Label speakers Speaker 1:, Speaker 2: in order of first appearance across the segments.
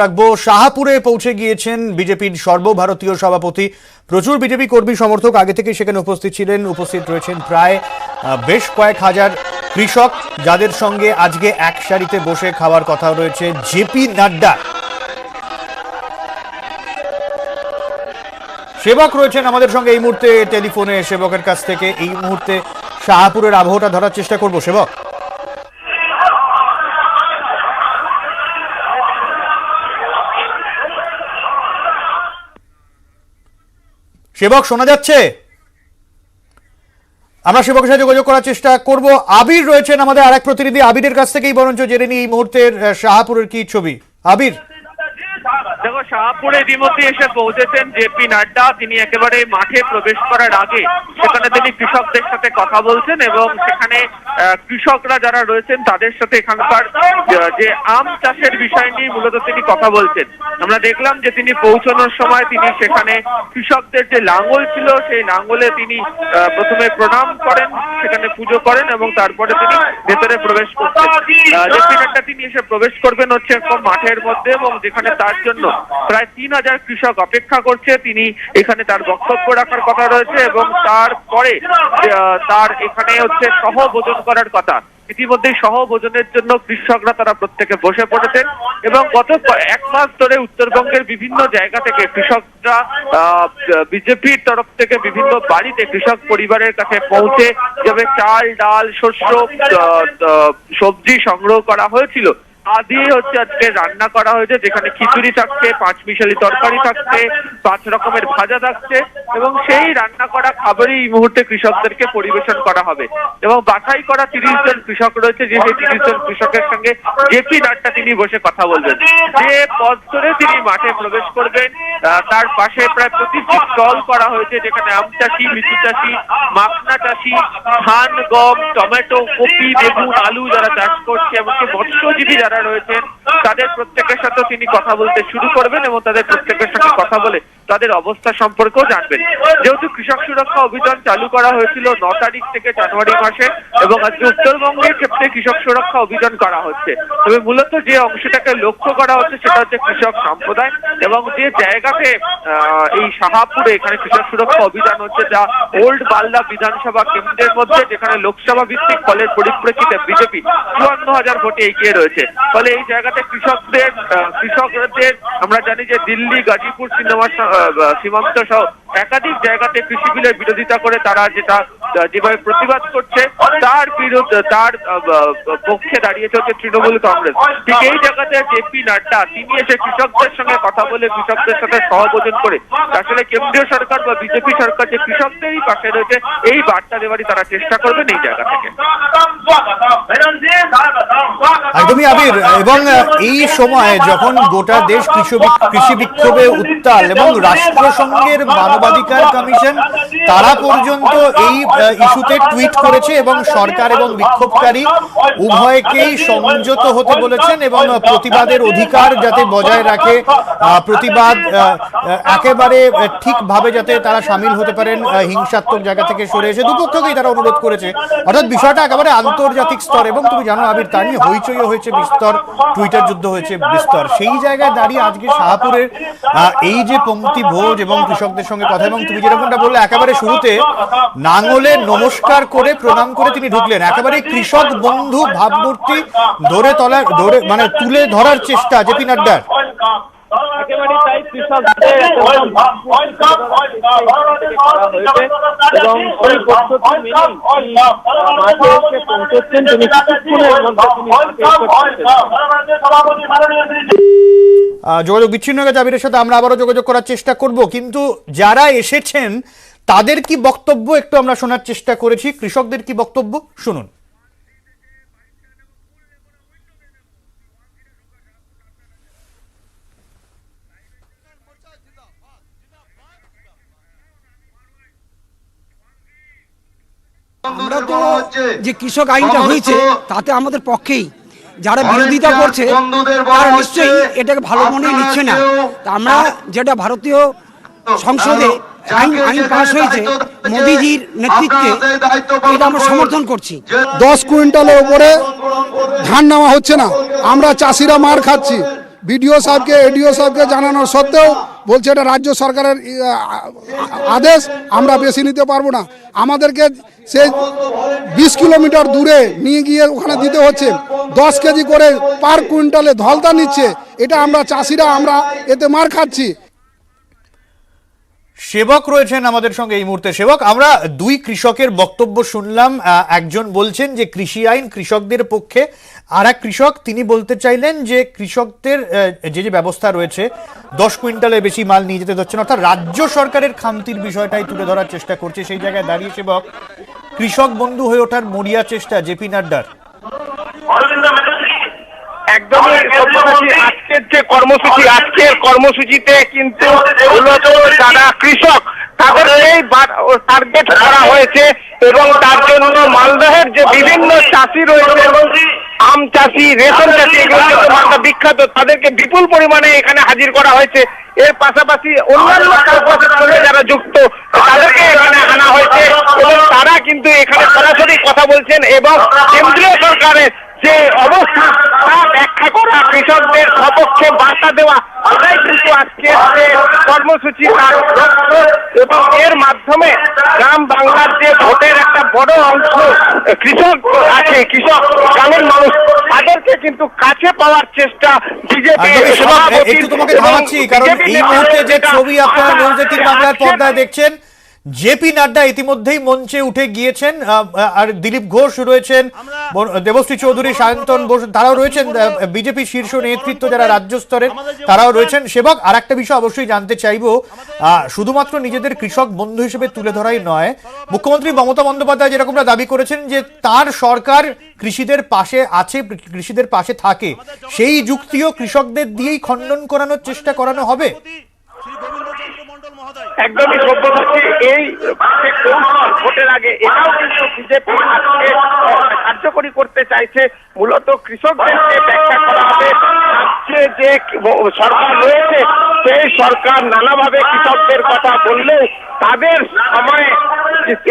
Speaker 1: রাখবো শাহপুরে পৌঁছে গিয়েছেন বিজেপির সর্বভারতীয় সভাপতি। প্রচুর বিজেপি কর্মী সমর্থক আগে থেকে সেখানে উপস্থিত ছিলেন। উপস্থিত রয়েছেন প্রায় বেশ কয়েক হাজার কৃষক, যাদের সঙ্গে আজকে এক সারিতে বসে খাওয়ার কথা রয়েছে জেপি নাড্ডা। সেবক রয়েছেন আমাদের সঙ্গে এই মুহূর্তে টেলিফোনে। সেবকের কাছ থেকে এই মুহূর্তে শাহপুরের আবহাওয়াটা ধরার চেষ্টা করব। সেবক, সেবক শোনা যাচ্ছে? আমরা সেবকের সাথে যোগাযোগ করার চেষ্টা করব। আবির রয়েছেন আমাদের আরেক প্রতিনিধি, আবিরের কাছ থেকেই বরঞ্চ জেনে নিই এই মুহূর্তের শাহপুরের কি ছবি। আবির,
Speaker 2: দেখো, শাহপুরে ইতিমধ্যে এসে পৌঁছেছেন জেপি নাড্ডা। তিনি একেবারে মাঠে প্রবেশ করার আগে সেখানে তিনি কৃষকদের সাথে কথা বলছেন এবং সেখানে কৃষকরা যারা রয়েছেন তাদের সাথে এখানকার যে আম চাষের বিষয় নিয়ে মূলত তিনি কথা বলছেন। আমরা দেখলাম যে তিনি পৌঁছানোর সময় তিনি সেখানে কৃষকদের যে লাঙ্গল ছিল সেই লাঙ্গলে তিনি প্রথমে প্রণাম করেন, সেখানে পুজো করেন এবং তারপরে তিনি ভেতরে প্রবেশ করছেন। জেপি নাড্ডা তিনি এসে প্রবেশ করবেন হচ্ছে মাঠের মধ্যে এবং যেখানে তার জন্য প্রায় 3000 কৃষক অপেক্ষা করছে। তিনি এখানে তার বক্তব্য রাখার কথা রয়েছে এবং তারপরে তার এখানে হচ্ছে সহভোজন করার কথা। ইতিমধ্যে সহভোজনের জন্য কৃষকরা তারা প্রত্যেকে বসে পড়েছেন এবং গত এক মাস ধরে উত্তরবঙ্গের বিভিন্ন জায়গা থেকে কৃষকরা বিজেপির তরফ থেকে বিভিন্ন বাড়িতে কৃষক পরিবারের কাছে পৌঁছে যাবে চাল, ডাল, শস্য, সবজি সংগ্রহ করা হয়েছিল দিয়ে হচ্ছে আজকে রান্না করা হয়েছে, যেখানে খিচুড়ি থাকছে, 5 মিশালি তরকারি থাকছে, 5 রকমের ভাজা থাকছে এবং সেই রান্না করা খাবারই এই মুহূর্তে কৃষকদেরকে পরিবেশন করা হবে এবং বাছাই করা 30 জন কৃষক রয়েছে, যে সেই 30 জন কৃষকের সঙ্গে জেপি নাড্ডা তিনি বসে কথা বলবেন। যে পথ ধরে তিনি মাঠে প্রবেশ করবেন তার পাশে প্রায় 25টি স্টল করা হয়েছে, যেখানে আম চাষি, লিচু চাষি, মাখনা চাষি, ধান, গম, টমেটো, কপি, বেগুন, আলু যারা চাষ করছে এমনকি মৎস্যজীবী যারা রয়েছেন তাদের প্রত্যেকের সাথে তিনি কথা বলতে শুরু করবেন এবং তাদের প্রত্যেকের সাথে কথা বলে তাদের অবস্থা সম্পর্কেও জানবেন। যেহেতু কৃষক সুরক্ষা অভিযান চালু করা হয়েছিল 9 তারিখ থেকে জানুয়ারি মাসে এবং আজকে উত্তরবঙ্গের ক্ষেত্রে কৃষক সুরক্ষা অভিযান করা হচ্ছে, তবে মূলত যে অংশটাকে লক্ষ্য করা হচ্ছে সেটা হচ্ছে কৃষক সম্প্রদায় এবং যে জায়গাতে এই শাহপুরে এখানে কৃষক সুরক্ষা অভিযান হচ্ছে, যা ওল্ড বাল্লা বিধানসভা কেন্দ্রের মধ্যে, যেখানে লোকসভা ভিত্তিক ফলের পরিপ্রেক্ষিতে বিজেপি 54,000 ভোটে এগিয়ে রয়েছে। ফলে এই জায়গাতে কৃষকদের আমরা জানি যে দিল্লি, গাজীপুর সীমান্ত সহ একাধিক জায়গাতে কৃষি বিলের বিরোধিতা করে তারা যেভাবে প্রতিবাদ করছে তার বিরুদ্ধে তার পক্ষে দাঁড়িয়েছে হচ্ছে তৃণমূল কংগ্রেস। ঠিক এই জায়গাতে জেপি নাড্ডা তিনি এসে কৃষকদের সঙ্গে কথা বলে কৃষকদের সাথে সহভোজন করে আসলে কেন্দ্রীয় সরকার বা বিজেপি সরকার যে কৃষকদেরই পাশে রয়েছে এই বার্তা দেওয়ারই তারা চেষ্টা করবেন এই জায়গা থেকে।
Speaker 1: একদমই আবির, এবং এই সময় যখন গোটা দেশ কৃষি বিক্ষোভে উত্তাল এবং রাষ্ট্রসংঘের মানবাধিকার কমিশন তারা পর্যন্ত এই ইস্যুতে টুইট করেছে এবং সরকার এবং বিক্ষোভকারী উভয়কেই সংযত হতে বলেছেন এবং প্রতিবাদের অধিকার যাতে বজায় রাখে, প্রতিবাদ একেবারে ঠিকভাবে যাতে তারা সামিল হতে পারেন, হিংসাত্মক জায়গা থেকে সরে এসে দুপক্ষকেই তারা অনুরোধ করেছে। অর্থাৎ বিষয়টা একেবারে আন্তর্জাতিক স্তর এবং তুমি জানো আবির, তা নিয়ে হইচই হয়েছে বিস্তর, টুইটার যুদ্ধ হয়েছে বিস্তর। সেই জায়গায় দাঁড়িয়ে আজকে শাহপুরের এই যে পংক্তি ভোজ এবং কৃষকদের সঙ্গে কথা, এবং তুমি যেরকমটা বললে একেবারে শুরুতে নাঙলে নমস্কার করে প্রণাম করে তিনি ঢুকলেন, একেবারে কৃষক বন্ধু ভাবমূর্তি তুলে ধরার চেষ্টা জেপি নাড্ডার।
Speaker 2: একেবারে তাই, কৃষকদের এবং সেই পদ্ধতি মেনে মাঠে এসে পৌঁছচ্ছেন তিনি কিছুক্ষণের মধ্যে।
Speaker 1: যোগাযোগ বিচ্ছিন্ন হয়ে গেছে আবিরের সাথে, আমরা আবারও যোগাযোগ করার চেষ্টা করব, কিন্তু যারা এসেছেন তাদের কি বক্তব্য একটু আমরা শোনার চেষ্টা করেছি। কৃষকদের কি বক্তব্য শুনুন।
Speaker 3: আমরা তো যে কৃষক আইনটা হয়েছে তাতে আমাদের পক্ষেই, যারা বিরোধিতা করছে তারা নিশ্চয়ই এটাকে ভালো মনে নিচ্ছে না। তা আমরা যেটা ভারতীয় সংসদে আইন পাস হয়েছে মোদিজির নেতৃত্বে, এটা আমরা সমর্থন করছি।
Speaker 4: 10 কুইন্টালের উপরে ধান নেওয়া হচ্ছে না, আমরা চাষিরা মার খাচ্ছি। বিডিও সাহেবকে এডিও সাহেবকে জানানোর সত্ত্বেও বলছে এটা রাজ্য সরকারের আদেশ, আমরা বেশি নিতে পারবো না। আমাদেরকে সেই 20 কিলোমিটার দূরে নিয়ে গিয়ে ওখানে দিতে হচ্ছে 10 কেজি করে পার কুইন্টালে ধলতা নিচ্ছে। এটা আমরা চাষিরা আমরা এতে মার খাচ্ছি।
Speaker 1: সেবক রয়েছেন আমাদের সঙ্গে এই মুহূর্তে। সেবক, আমরা দুই কৃষকের বক্তব্য শুনলাম। একজন বলছেন যে কৃষি আইন কৃষকদের পক্ষে, আর এক কৃষক তিনি বলতে চাইলেন যে কৃষকদের যে ব্যবস্থা রয়েছে 10 কুইন্টালের বেশি মাল নিয়ে যেতে হচ্ছে না, অর্থাৎ রাজ্য সরকারের খামতির বিষয়টাই তুলে ধরার চেষ্টা করছে। সেই জায়গায় দাঁড়িয়ে সেবক, কৃষক বন্ধু হয়ে ওঠার মরিয়া চেষ্টা জেপি নাড্ডার।
Speaker 5: একদমই আজকের যে কর্মসূচি, আজকের কর্মসূচিতে কিন্তু মূলত যারা কৃষক তাদেরকেই টার্গেট করা হয়েছে এবং তার জন্য মালদহের যে বিভিন্ন চাষি রয়েছে, আম চাষি, রেশন চাষি, এগুলো কিন্তু মালদা বিখ্যাত, তাদেরকে বিপুল পরিমাণে এখানে হাজির করা হয়েছে। এর পাশাপাশি অন্যান্য কাজের সঙ্গে যারা যুক্ত তাদেরকে এখানে আনা হয়েছে এবং তারা কিন্তু এখানে সরাসরি কথা বলছেন এবং কেন্দ্রীয় সরকারের যে অবস্থা তা ব্যাখ্যা করা, কৃষকদের সপক্ষে বার্তা দেওয়া, এটাই কিন্তু আজকের যে কর্মসূচি তার লক্ষ্য। এবং এর মাধ্যমে গ্রাম বাংলার যে ভোটের একটা বড় অংশ কৃষক আছে, কৃষক গ্রামের মানুষ, তাদেরকে কিন্তু কাছে পাওয়ার চেষ্টা বিজেপি।
Speaker 1: একটু তোমাকে থামাচ্ছি, কারণ এই মুহূর্তে যে ছবি আপনারা নিউজ 18 বাংলার পর্দায় দেখছেন, জেপি নাড্ডা ইতিমধ্যেই মঞ্চে উঠে গিয়েছেন, আর দিলীপ ঘোষ রয়েছেন, দেবশ্রী চৌধুরী, সায়ন্তন বোস, তারাও রয়েছেন, বিজেপি শীর্ষ নেতৃত্ব যারা রাজ্য স্তরের তারাও রয়েছেন। সেবক, আর একটা বিষয় অবশ্যই জানতে চাইবো, শুধুমাত্র নিজেদের কৃষক বন্ধু হিসেবে তুলে ধরাই নয়, মুখ্যমন্ত্রী মমতা বন্দ্যোপাধ্যায় যেরকমটা দাবি করেছেন যে তার সরকার কৃষিদের পাশে আছে, কৃষিদের পাশে থাকে, সেই যুক্তিও কৃষকদের দিয়েই খণ্ডন করানোর চেষ্টা করানো হবে।
Speaker 5: একদমই সভ্যসাচী এই ভোটের আগে এটাও কিন্তু বিজেপি আজকে কার্যকরী করতে চাইছে। মূলত কৃষকদেরকে ব্যাখ্যা করা হবে রাজ্যে যে সরকার রয়েছে সেই সরকার নানাভাবে কৃষকদের কথা বললেও তাদের সময়ে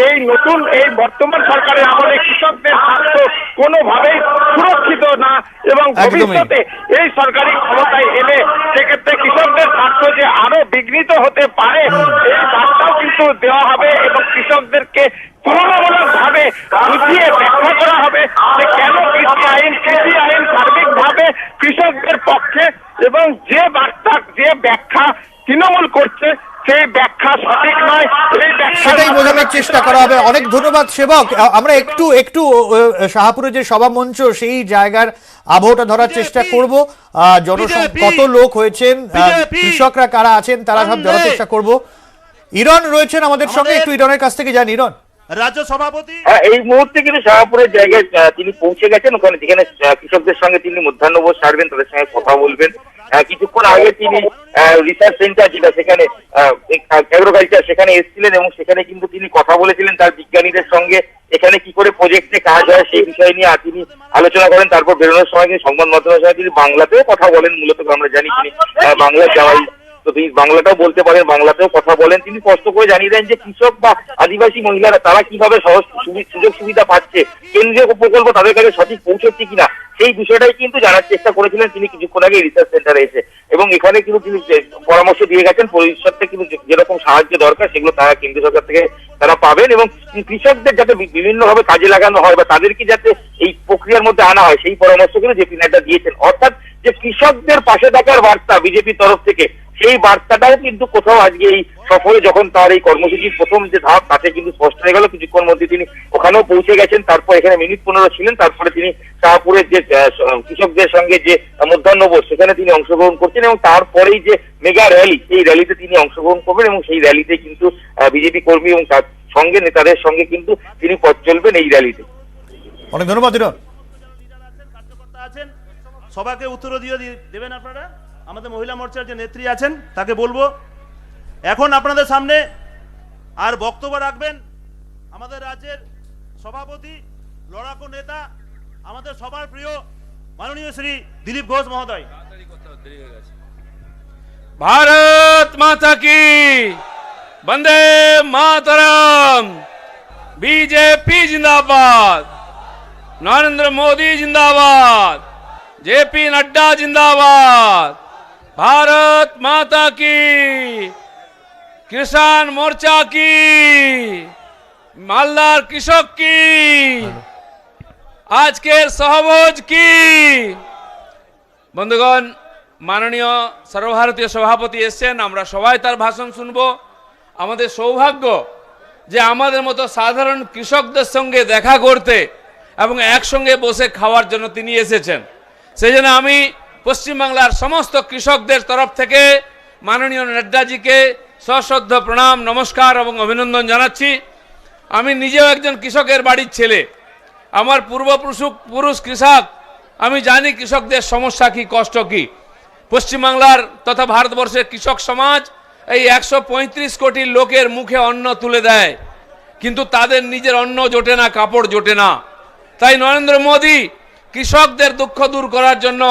Speaker 5: এই নতুন এই বর্তমান সরকারের আমলে কৃষকদের স্বার্থ কোনোভাবেই সুরক্ষিত না এবং ভবিষ্যতে এই সরকারি ক্ষমতায় এলে সেক্ষেত্রে কৃষকদের স্বার্থ যে আরো বিঘ্নিত হতে পারে এই বার্তাও কিন্তু দেওয়া হবে এবং কৃষকদেরকে তুলনামূলক ভাবে বুঝিয়ে ব্যাখ্যা করা হবে যে কেন কৃষি আইন সার্বিকভাবে কৃষকদের পক্ষে এবং যে বার্তা যে ব্যাখ্যা তৃণমূল করছে সেই ব্যাখ্যা সঠিক নয়,
Speaker 1: সেটাই বোঝানোর চেষ্টা করা হবে। অনেক ধন্যবাদ সেবক। আমরা একটু শাহপুরে যে সভা মঞ্চ সেই জায়গার আবহটা ধরার চেষ্টা করব। কত লোক হয়েছেন, কৃষকরা কারা আছেন, তারা সব ধরার চেষ্টা করব। ইরন রয়েছেন আমাদের সঙ্গে, একটু ইরনের কাছ থেকে জানি। ইরন,
Speaker 6: রাজ্য সভাপতি
Speaker 5: এই মুহূর্তে কিন্তু শাহপুরের জায়গায় তিনি পৌঁছে গেছেন, ওখানে যেখানে কৃষকদের সঙ্গে তিনি মধ্যাহ্নভোজ সারবেন, তাদের সঙ্গে কথা বলবেন। কিছুক্ষণ আগে তিনি রিসার্চ সেন্টার যেটা সেখানে এগ্রিকালচার সেখানে এসেছিলেন এবং সেখানে কিন্তু তিনি কথা বলেছিলেন তার বিজ্ঞানীদের সঙ্গে, এখানে কি করে প্রজেক্টে কাজ হয় সেই বিষয় নিয়ে তিনি আলোচনা করেন। তারপর বেরোনোর সময় তিনি সংবাদ মাধ্যমের সঙ্গে তিনি বাংলাতেও কথা বলেন। মূলত আমরা জানি তিনি বাংলায় যাওয়াই, তো তিনি বাংলাটাও বলতে পারেন, বাংলাতেও কথা বলেন। তিনি স্পষ্ট করে জানিয়ে দেন যে কৃষক বা আদিবাসী মহিলারা তারা কিভাবে সহজ সুযোগ সুবিধা পাচ্ছে, কেন্দ্রীয় প্রকল্প তাদের কাছে সঠিক পৌঁছচ্ছে কিনা, সেই বিষয়টাই কিন্তু জানার চেষ্টা করেছিলেন তিনি কিছুক্ষণ আগে রিসার্চ সেন্টারে এসে। এবং এখানে কিন্তু তিনি পরামর্শ দিয়ে গেছেন ভবিষ্যতে কিন্তু যেরকম সাহায্য দরকার সেগুলো তারা কেন্দ্র সরকার থেকে তারা পাবেন এবং কৃষকদের যাতে বিভিন্নভাবে কাজে লাগানো হয় বা তাদেরকে যাতে এই প্রক্রিয়ার মধ্যে আনা হয় সেই পরামর্শ কিন্তু জেপি নাড্ডা দিয়েছেন। অর্থাৎ যে কৃষকদের পাশে থাকার বার্তা বিজেপির তরফ থেকে, সেই বার্তাটাও কিন্তু কোথাও আজকে এই সফরে যখন তার এই কর্মসূচির প্রথম যে ধাপ তাতে কিন্তু স্পষ্ট হয়ে গেল। কিছুক্ষণ মধ্যে তিনি ওখানেও পৌঁছে গেছেন, তারপর এখানে মিনিট 15 ছিলেন, তারপরে তিনি শাহপুরের যে কৃষকদের সঙ্গে যে মধ্যাহ্নভোজ সেখানে তিনি অংশগ্রহণ করছেন এবং তারপরেই যে মেগা র্যালি সেই র্যালিতে তিনি অংশগ্রহণ করবেন এবং সেই র্যালিতে কিন্তু বিজেপি কর্মী এবং তার সঙ্গে নেতাদের সঙ্গে কিন্তু তিনি পথ চলবেন এই র্যালিতে।
Speaker 1: অনেক ধন্যবাদ।
Speaker 6: আছেন সবাইকে উত্তর দিয়ে দেবেন আপনারা। আমাদের মহিলা মোর্চার যে নেত্রী আছেন তাকে বলবো এখন আপনাদের সামনে আর বক্তব্য রাখবেন আমাদের রাজ্যের সভাপতি, লড়াকু নেতা, আমাদের সবার প্রিয় মাননীয় শ্রী দিলীপ ঘোষ মহোদয়।
Speaker 7: भारत माता की वंदे मातरम। बीजेपी जिंदाबाद, नरेंद्र मोदी जिंदाबाद, जेपी नड्डा जिंदाबाद, भारत माता की, किसान मोर्चा की, मालदार কৃষক की, আজকের সহভোজ কি। বন্ধুগণ, মাননীয় সর্বভারতীয় সভাপতি এসেছেন, আমরা সবাই তার ভাষণ শুনবো। আমাদের সৌভাগ্য যে আমাদের মতো সাধারণ কৃষকদের সঙ্গে দেখা করতে এবং একসঙ্গে বসে খাওয়ার জন্য তিনি এসেছেন। সেই জন্য আমি পশ্চিমবাংলার সমস্ত কৃষকদের তরফ থেকে মাননীয় নাড্ডাজিকে সশ্রদ্ধ প্রণাম, নমস্কার এবং অভিনন্দন জানাচ্ছি। আমি নিজেও একজন কৃষকের বাড়ির ছেলে, আমার পূর্বপুরুষ কৃষক, আমি জানি কৃষকদের সমস্যা কি, কষ্ট কি। পশ্চিমবাংলার তথা ভারতবর্ষের কৃষক সমাজ এই 135 কোটি লোকের মুখে অন্ন তুলে দেয়, কিন্তু তাদের নিজের অন্ন জোটে না, কাপড় জোটে না। তাই নরেন্দ্র মোদী কৃষকদের দুঃখ দূর করার জন্য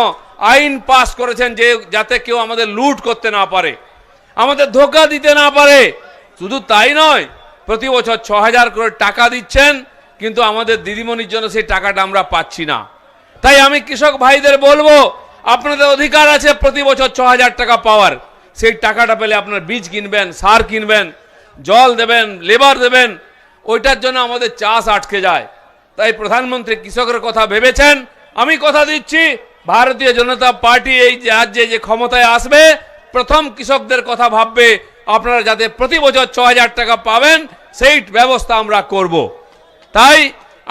Speaker 7: আইন পাস করেছেন যে যাতে কেউ আমাদের লুট করতে না পারে, আমাদের ধোঁকা দিতে না পারে। শুধু তাই নয়, প্রতি বছর 6000 করে টাকা দিচ্ছেন, কিন্তু আমাদের দিদিমণির জন্য সেই টাকাটা আমরা পাচ্ছি না। তাই আমি কৃষক ভাইদের বলবো, আপনাদের অধিকার আছে প্রতি বছর 6000 টাকা পাওয়ার। সেই টাকাটা পেলে আপনার বীজ কিনবেন, সার কিনবেন, জল দেবেন, লেবার দেবেন, ওইটার জন্য আমাদের চাষ আটকে যায়। তাই প্রধানমন্ত্রী কৃষকের কথা ভেবেছেন। আমি কথা দিচ্ছি, ভারতীয় জনতা পার্টি এই রাজ্যে যে ক্ষমতায় আসবে, প্রথম কৃষকদের কথা ভাববে। আপনারা যাতে প্রতি বছর 6000 টাকা পাবেন সেই ব্যবস্থা আমরা করব। তাই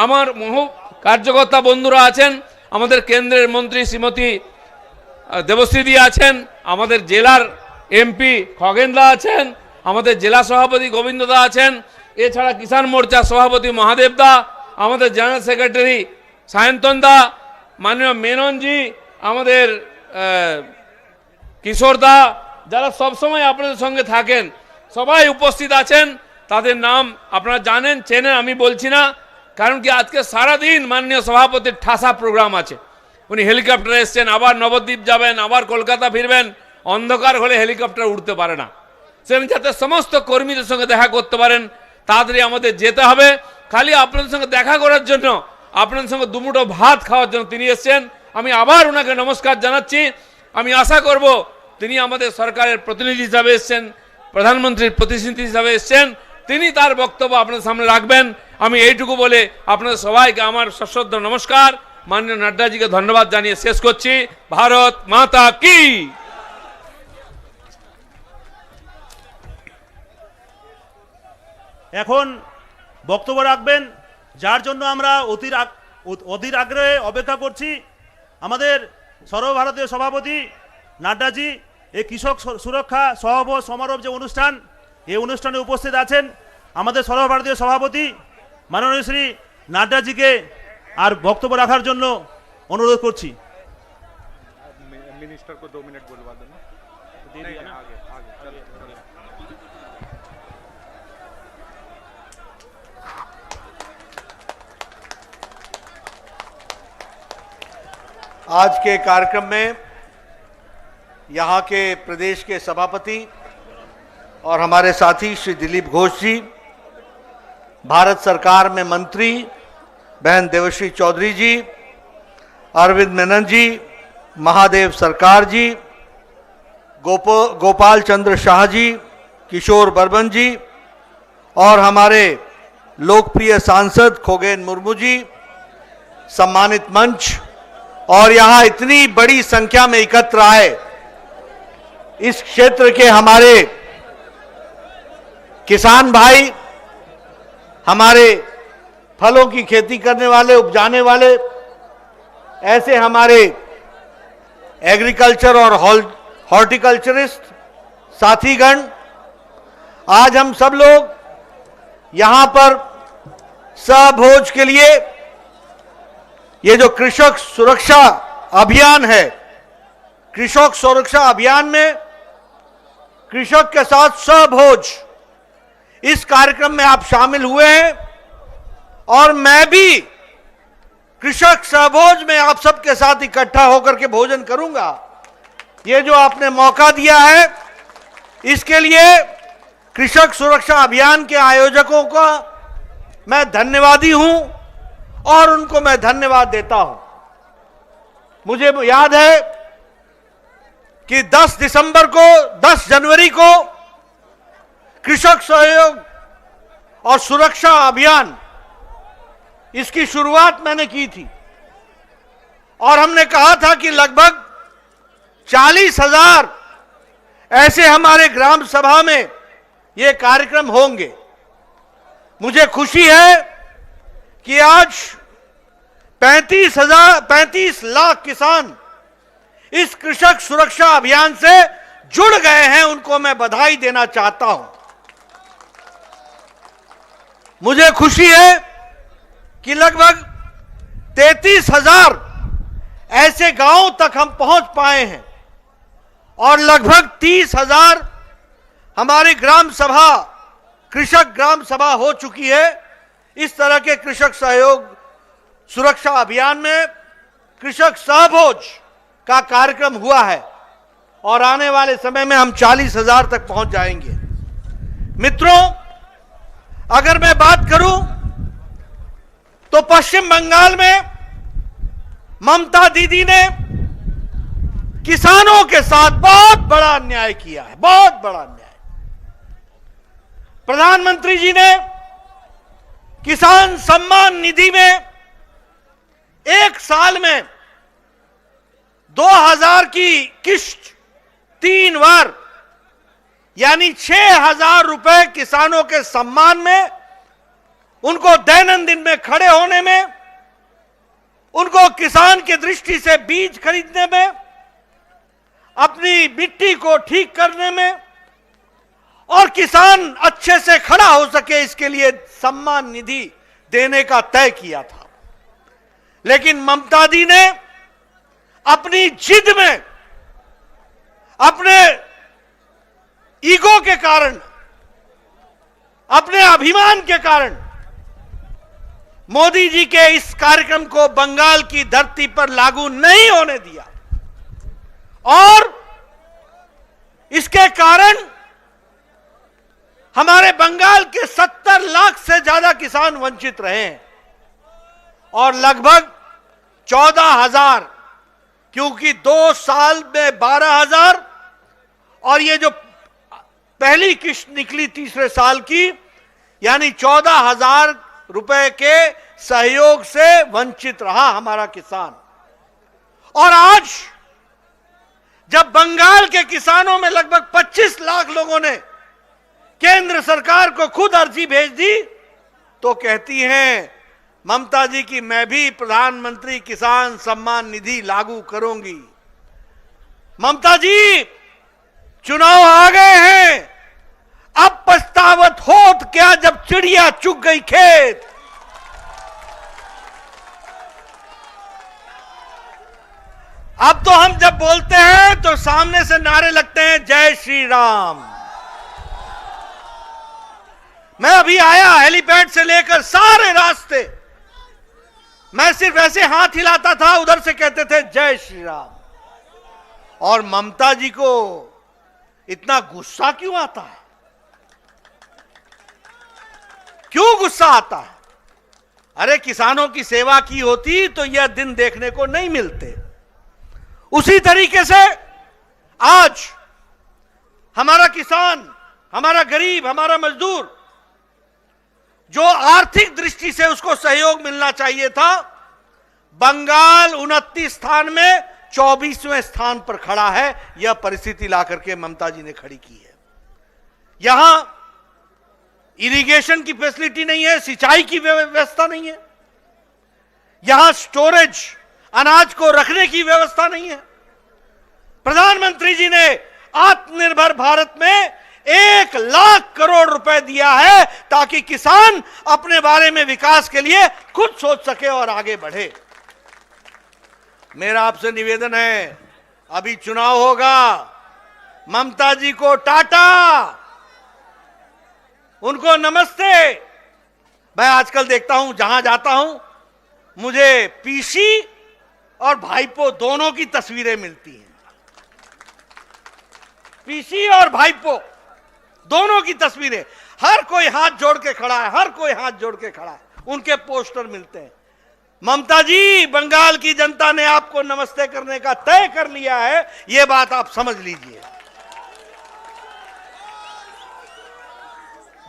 Speaker 7: আমার বহু কার্যকর্তা বন্ধুরা আছেন, আমাদের কেন্দ্রের মন্ত্রী শ্রীমতী দেবশ্রীদি আছেন, আমাদের জেলার এমপি খগেনদা আছেন, আমাদের জেলা সভাপতি গোবিন্দদা আছেন, এছাড়া কিষাণ মোর্চা সভাপতি মহাদেবদা, আমাদের জেনারেল সেক্রেটারি সায়ন্তনদা, মাননীয় মেননজি, আমাদের কিশোরদা, যারা সবসময় আপনাদের সঙ্গে থাকেন, সবাই উপস্থিত আছেন। তাদের নাম আপনারা জানেন, চেনেন, আমি বলছি না। কারণ কি, আজকে সারাদিন মাননীয় সভাপতির ঠাসা প্রোগ্রাম আছে। উনি হেলিকপ্টারে এসছেন, আবার নবদ্বীপ যাবেন, আবার কলকাতা ফিরবেন। অন্ধকার হলে হেলিকপ্টার উঠতে পারে না। সেখানে যাতে সমস্ত কর্মীদের সঙ্গে দেখা করতে পারেন, তাড়াতাড়ি আমাদের যেতে হবে। খালি আপনাদের সঙ্গে দেখা করার জন্য, আপনাদের সঙ্গে দুমুঠো ভাত খাওয়ার জন্য তিনি এসছেন। আমি আবার ওনাকে নমস্কার জানাচ্ছি। আমি আশা করব তিনি আমাদের সরকারের প্রতিনিধি হিসাবে এসছেন, প্রধানমন্ত্রীর প্রতিনিধি হিসাবে এসছেন, তিনি তার বক্তব্য আপনাদের সামনে রাখবেন। আমি এইটুকু বলে আপনাদের সবাইকে আমার সশ্রদ্ধ নমস্কার, মাননীয় নাড্ডাজিকে ধন্যবাদ জানিয়ে শেষ করছি। ভারত মাতা কি।
Speaker 6: এখন বক্তব্য রাখবেন, যার জন্য আমরা অধীর আগ্রহে অপেক্ষা করছি, আমাদের সর্বভারতীয় সভাপতি নাড্ডাজি। এই কৃষক সুরক্ষা সহভোজ সমারোহ যে অনুষ্ঠান, এই অনুষ্ঠানে উপস্থিত আছেন আমাদের সর্বভারতীয় সভাপতি মাননীয় শ্রী নাড্ডাজিকে আর বক্তব্য রাখার জন্য অনুরোধ করছি।
Speaker 8: मिनिस्टर को 2 मिनट बुलवा देना। आगे आगे चलो चलो।
Speaker 9: आज के कार्यक्रम में यहाँ के प्रदेश के सभापति और हमारे साथी श्री दिलीप घोष जी, भारत सरकार में मंत्री बहन देवश्री चौधरी जी, अरविंद मेनन जी, महादेव सरकार जी, गोपाल चंद्र शाह जी, किशोर बर्मन जी और हमारे लोकप्रिय सांसद खोगेन मुर्मू जी, सम्मानित मंच और यहाँ इतनी बड़ी संख्या में एकत्र आए इस क्षेत्र के हमारे किसान भाई, हमारे फलों की खेती करने वाले, उपजाने वाले, ऐसे हमारे एग्रीकल्चर और हॉर्टिकल्चरिस्ट साथीगण, आज हम सब लोग यहां पर सहभोज के लिए, ये जो कृषक सुरक्षा अभियान है, कृषक सुरक्षा अभियान में कृषक के साथ सहभोज, इस कार्यक्रम में आप शामिल हुए हैं और मैं भी कृषक सहभोज में आप सबके साथ इकट्ठा होकर के भोजन करूंगा। ये जो आपने मौका दिया है, इसके लिए कृषक सुरक्षा अभियान के आयोजकों का मैं धन्यवादी हूं और उनको मैं धन्यवाद देता हूं। मुझे याद है कि 10 दिसंबर को 10 जनवरी को कृषक सहयोग और सुरक्षा अभियान इसकी शुरुआत मैंने की थी और हमने कहा था कि लगभग 40,000 ऐसे हमारे ग्राम सभा में ये कार्यक्रम होंगे। मुझे खुशी है कि आज 35 लाख किसान इस कृषक सुरक्षा अभियान से जुड़ गए हैं। उनको मैं बधाई देना चाहता हूं। मुझे खुशी है कि लगभग 33,000 ऐसे गांवों तक हम पहुंच पाए हैं और लगभग 30,000 हमारी ग्राम सभा कृषक ग्राम सभा हो चुकी है। इस तरह के कृषक सहयोग सुरक्षा अभियान में कृषक सहभोज का कार्यक्रम हुआ है और आने वाले समय में हम 40,000 तक पहुंच जाएंगे। मित्रों, अगर मैं बात करूं तो पश्चिम बंगाल में ममता दीदी ने किसानों के साथ बहुत बड़ा अन्याय किया है, बहुत बड़ा अन्याय। प्रधानमंत्री जी ने किसान सम्मान निधि में एक साल में 2,000 की किश्त 3 बार यानी 6,000 रुपए किसानों के सम्मान में, उनको दैनंदिन में खड़े होने में, उनको किसान की दृष्टि से बीज खरीदने में, अपनी मिट्टी को ठीक करने में और किसान अच्छे से खड़ा हो सके इसके लिए सम्मान निधि देने का तय किया था। लेकिन ममता दी ने अपनी जिद में, अपने ईगो के कारण, अपने अभिमान के कारण मोदी जी के इस कार्यक्रम को बंगाल की धरती पर लागू नहीं होने दिया और इसके कारण हमारे बंगाल के 70 लाख से ज्यादा किसान वंचित रहे हैं और लगभग 14,000, क्योंकि 2 साल में 12,000 और ये जो पहली किश्त निकली तीसरे साल की यानी 14,000 रुपए के सहयोग से वंचित रहा हमारा किसान। और आज जब बंगाल के किसानों में लगभग 25 लाख लोगों ने केंद्र सरकार को खुद अर्जी भेज दी तो कहती हैं ममता जी की मैं भी प्रधानमंत्री किसान सम्मान निधि लागू करूंगी। ममता जी, चुनाव आ गए हैं, अब पछतावत होत क्या जब चिड़िया चुग गई खेत। अब तो हम जब बोलते हैं तो सामने से नारे लगते हैं जय श्री राम। मैं अभी आया हेलीपैड से लेकर सारे रास्ते, मैं सिर्फ ऐसे हाथ हिलाता था, उधर से कहते थे जय श्री राम। और ममता जी को इतना गुस्सा क्यों आता है? क्यों गुस्सा आता है? अरे किसानों की सेवा की होती तो यह दिन देखने को नहीं मिलते। उसी तरीके से आज हमारा किसान, हमारा गरीब, हमारा मजदूर जो आर्थिक दृष्टि से उसको सहयोग मिलना चाहिए था, बंगाल 29 स्थान में 24वें स्थान पर खड़ा है। यह परिस्थिति लाकर के ममता जी ने खड़ी की है। यहां इरिगेशन की फैसिलिटी नहीं है, सिंचाई की व्यवस्था नहीं है, यहां स्टोरेज अनाज को रखने की व्यवस्था नहीं है। प्रधानमंत्री जी ने आत्मनिर्भर भारत में 1 लाख करोड़ रुपए दिया है ताकि किसान अपने बारे में विकास के लिए खुद सोच सके और आगे बढ़े। मेरा आपसे निवेदन है, अभी चुनाव होगा, ममता जी को टाटा, उनको नमस्ते। मैं आजकल देखता हूं, जहां जाता हूं मुझे पीसी और भाईपो दोनों की तस्वीरें मिलती हैं। पीसी और भाईपो दोनों की तस्वीरें, हर कोई हाथ जोड़ के खड़ा है, हर कोई हाथ जोड़ के खड़ा है, उनके पोस्टर मिलते हैं। ममता जी, बंगाल की जनता ने आपको नमस्ते करने का तय कर लिया है, यह बात आप समझ लीजिए।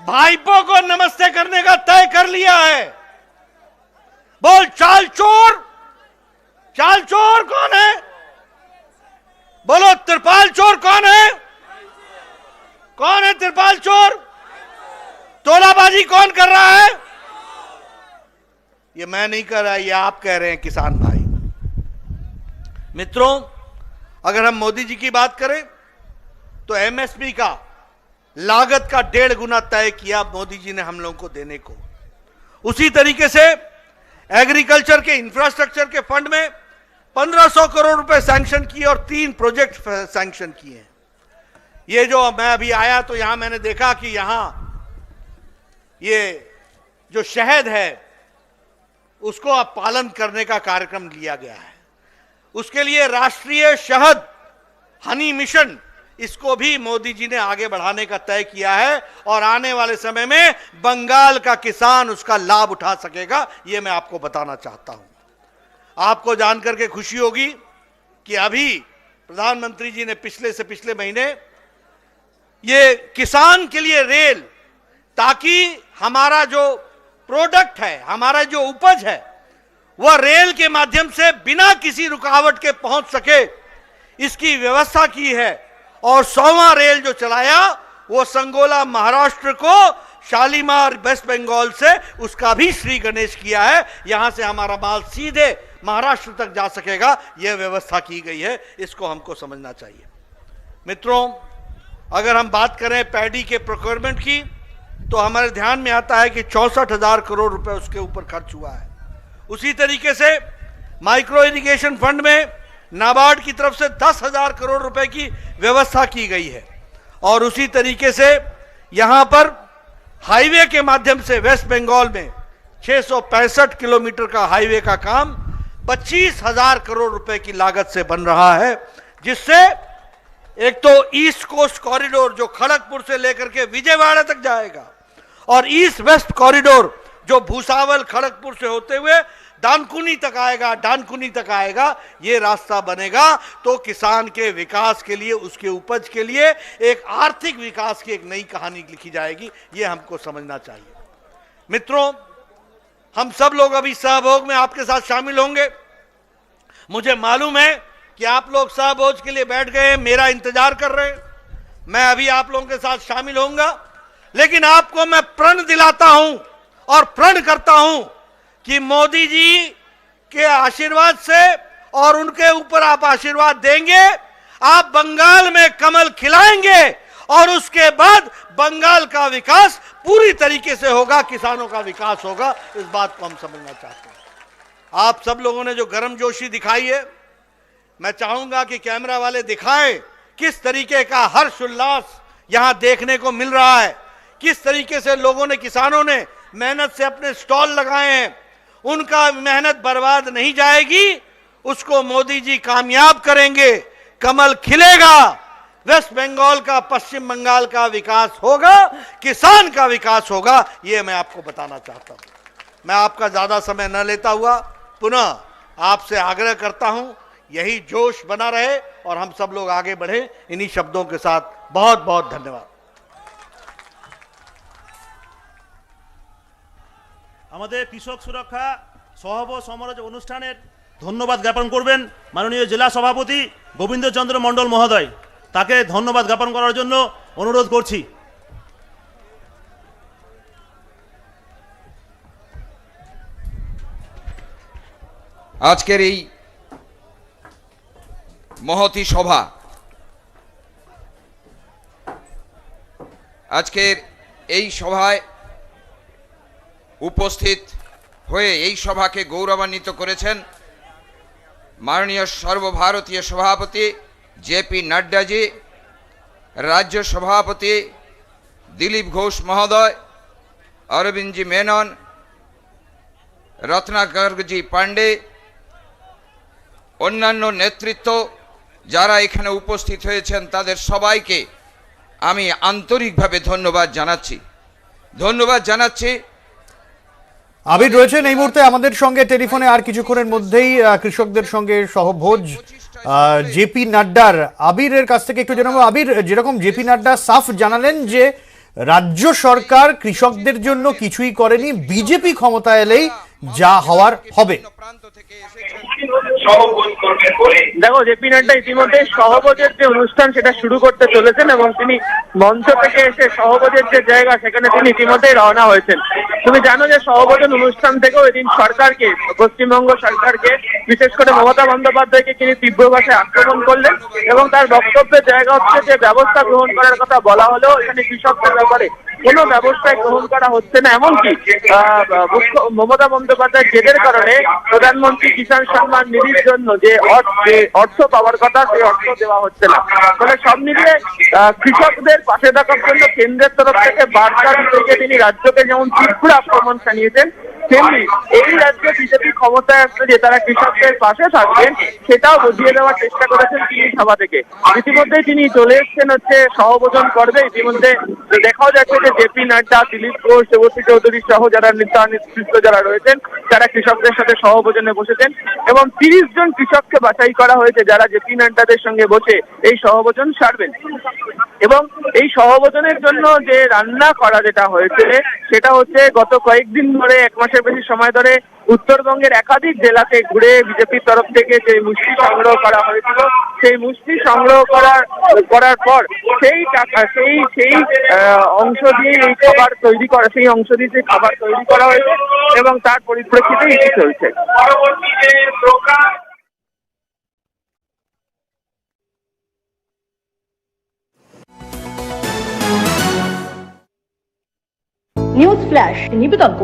Speaker 9: भाईपो को नमस्ते करने का तय कर लिया है। बोल चाल चोर कौन है? बोलो त्रिपाल चोर कौन है? कौन है त्रिपाल चोर? तोलाबाजी कौन कर रहा है? ये मैं नहीं कर रहा, ये आप कह रहे हैं किसान भाई। मित्रों, अगर हम मोदी जी की बात करें तो एमएसपी का लागत का 1.5 गुना तय किया मोदी जी ने हम लोगों को देने को। उसी तरीके से एग्रीकल्चर के इंफ्रास्ट्रक्चर के फंड में 1500 करोड़ रुपए सैंक्शन किए और 3 प्रोजेक्ट सैंक्शन किए हैं। ये जो मैं अभी आया तो यहां मैंने देखा कि यहां ये जो शहद है उसको अब पालन करने का कार्यक्रम लिया गया है। उसके लिए राष्ट्रीय शहद हनी मिशन, इसको भी मोदी जी ने आगे बढ़ाने का तय किया है और आने वाले समय में बंगाल का किसान उसका लाभ उठा सकेगा, यह मैं आपको बताना चाहता हूं। आपको जानकर के खुशी होगी कि अभी प्रधानमंत्री जी ने पिछले महीने ये किसान के लिए रेल, ताकि हमारा जो प्रोडक्ट है, हमारा जो उपज है, वह रेल के माध्यम से बिना किसी रुकावट के पहुंच सके, इसकी व्यवस्था की है। और 100वां रेल जो चलाया वो संगोला महाराष्ट्र को शालीमार वेस्ट बंगाल से, उसका भी श्री गणेश किया है। यहां से हमारा माल सीधे महाराष्ट्र तक जा सकेगा, यह व्यवस्था की गई है। इसको हमको समझना चाहिए। मित्रों, अगर हम बात करें पैडी के प्रोक्योरमेंट की तो हमारे ध्यान में आता है कि 64,000 करोड़ रुपए उसके ऊपर खर्च हुआ है। उसी तरीके से माइक्रो इरिगेशन फंड में नाबार्ड की तरफ से 10,000 करोड़ रुपए की व्यवस्था की गई है। और उसी तरीके से यहां पर हाईवे के माध्यम से वेस्ट बंगाल में 665 किलोमीटर का हाईवे का काम 25,000 करोड़ रुपए की लागत से बन रहा है, जिससे एक तो ईस्ट कोस्ट कॉरिडोर जो खड़गपुर से लेकर के विजयवाड़ा तक जाएगा और ईस्ट वेस्ट कॉरिडोर जो भूसावल खड़गपुर से होते हुए डानकुनी तक आएगा, ये रास्ता बनेगा तो किसान के विकास के लिए, उसके उपज के लिए एक आर्थिक विकास की एक नई कहानी लिखी जाएगी। ये हमको समझना चाहिए। मित्रों, हम सब लोग अभी सहभोग में आपके साथ शामिल होंगे। मुझे मालूम है कि आप लोग सहभोज के लिए बैठ गए हैं, मेरा इंतजार कर रहे हैं। मैं अभी आप लोगों के साथ शामिल होऊंगा, लेकिन आपको मैं प्रण दिलाता हूं और प्रण करता हूं कि मोदी जी के आशीर्वाद से और उनके ऊपर आप आशीर्वाद देंगे, आप बंगाल में कमल खिलाएंगे और उसके बाद बंगाल का विकास पूरी तरीके से होगा, किसानों का विकास होगा। इस बात को हम समझना चाहते हैं। आप सब लोगों ने जो गर्मजोशी दिखाई है, मैं चाहूंगा कि कैमरा वाले दिखाएं किस तरीके का हर्ष उल्लास यहां देखने को मिल रहा है, किस तरीके से लोगों ने, किसानों ने मेहनत से अपने स्टॉल लगाए हैं। उनका मेहनत बर्बाद नहीं जाएगी, उसको मोदी जी कामयाब करेंगे, कमल खिलेगा, वेस्ट बंगाल का, पश्चिम बंगाल का विकास होगा, किसान का विकास होगा। यह मैं आपको बताना चाहता हूं। मैं आपका ज्यादा समय न लेता हुआ पुनः आपसे आग्रह करता हूं, यही जोश बना रहे और हम सब लोग आगे बढ़े। इन्हीं शब्दों के साथ बहुत बहुत धन्यवाद।
Speaker 6: আমাদের কৃষক সুরক্ষা সহব সমারোহ অনুষ্ঠানের ধন্যবাদ জ্ঞাপন করবেন মাননীয় জেলা সভাপতি গোবিন্দ চন্দ্র মণ্ডল মহোদয়। তাকে ধন্যবাদ জ্ঞাপন করার জন্য অনুরোধ করছি।
Speaker 10: আজকের এই মহতি সভা, আজকের এই সভায় উপস্থিত হয়ে এই সভাকে গৌরবান্বিত করেছেন মাননীয় সর্বভারতীয় সভাপতি জেপি নাড্ডাজি, রাজ্য সভাপতি দিলীপ ঘোষ মহোদয়, অরবিন্দজি মেনন, রত্নাকরজি পান্ডে, অন্যান্য নেতৃত্ব যারা এখানে উপস্থিত হয়েছেন তাদের সবাইকে আমি আন্তরিকভাবে ধন্যবাদ জানাচ্ছি।
Speaker 1: আবির রয়েছেন এই মুহূর্তে আমাদের সঙ্গে টেলিফোনে, আর কিছুক্ষণের মধ্যেই কৃষকদের সঙ্গে সহভোজ জেপি নাড্ডার। আবিরের কাছ থেকে একটু জানাবো, আবির, যেরকম জেপি নাড্ডা সাফ জানালেন যে রাজ্য সরকার কৃষকদের জন্য কিছুই করেনি, বিজেপি ক্ষমতা এলেই যা হওয়ার হবে।
Speaker 2: দেখো, জেপি নাড্ডা ইতিমধ্যে সহভোজের যে অনুষ্ঠান সেটা শুরু করতে চলেছেন এবং তিনি মঞ্চ থেকে এসে সহভোজের যে জায়গা সেখানে তিনি ইতিমধ্যেই রওনা হয়েছেন। তুমি জানো যে সহভোজন অনুষ্ঠান থেকেও এদিন সরকারকে, পশ্চিমবঙ্গ সরকারকে, বিশেষ করে মমতা বন্দ্যোপাধ্যায়কে তিনি তীব্র ভাষায় আক্রমণ করলেন এবং তার বক্তব্যের জায়গা হচ্ছে যে ব্যবস্থা গ্রহণ করার কথা বলা হলেও এখানে কৃষকদের ব্যাপারে কোনো ব্যবস্থায় গ্রহণ করা হচ্ছে না। এমনকি মমতা বন্দ্যোপাধ্যায়ের জেদের কারণে প্রধানমন্ত্রী কিষাণ সম্মান নিধির জন্য যে অর্থ পাওয়ার কথা সেই অর্থ দেওয়া হচ্ছে না। ফলে সব মিলিয়ে কৃষকদের পাশে থাকার জন্য কেন্দ্রের তরফ থেকে বার্তা দিতে গিয়ে তিনি রাজ্যকে যেমন তীব্র আক্রমণ জানিয়েছেন, তেমনি এই রাজ্যে বিজেপি ক্ষমতায় আসলে যে তারা কৃষকদের পাশে থাকবেন সেটাও বুঝিয়ে দেওয়ার চেষ্টা করেছেন তিনি সভা থেকে। ইতিমধ্যেই তিনি চলে এসছেন হচ্ছে সহভোজন করবে। ইতিমধ্যে দেখাও যাচ্ছে যে জেপি নাড্ডা, দিলীপ ঘোষ, দেবশ্রী চৌধুরী সহ যারা নেতৃত্ব যারা রয়েছেন তারা কৃষকদের সাথে সহভোজনে বসেছেন এবং 30 জন কৃষককে বাছাই করা হয়েছে যারা জেপি নাড্ডাদের সঙ্গে বসে এই সহভোজন সারবেন। এবং এই সহভোজনের জন্য যে রান্না করা যেটা হয়েছে সেটা হচ্ছে গত কয়েকদিন ধরে, 1 মাসের বেশি সময় ধরে উত্তরবঙ্গের একাধিক জেলাতে ঘুরে বিজেপির তরফ থেকে যে মুষ্টি সংগ্রহ করা হয়েছিল, সেই মুষ্টি সংগ্রহ করার পর সেই টাকা সেই অংশ দিয়ে এই খাবার তৈরি করা, সেই অংশ দিয়ে যে খাবার তৈরি করা হয়েছে এবং তার পরিপ্রেক্ষিতে এটি চলছে।
Speaker 11: নিউজ ফ্ল্যাশ নিবেদন করছে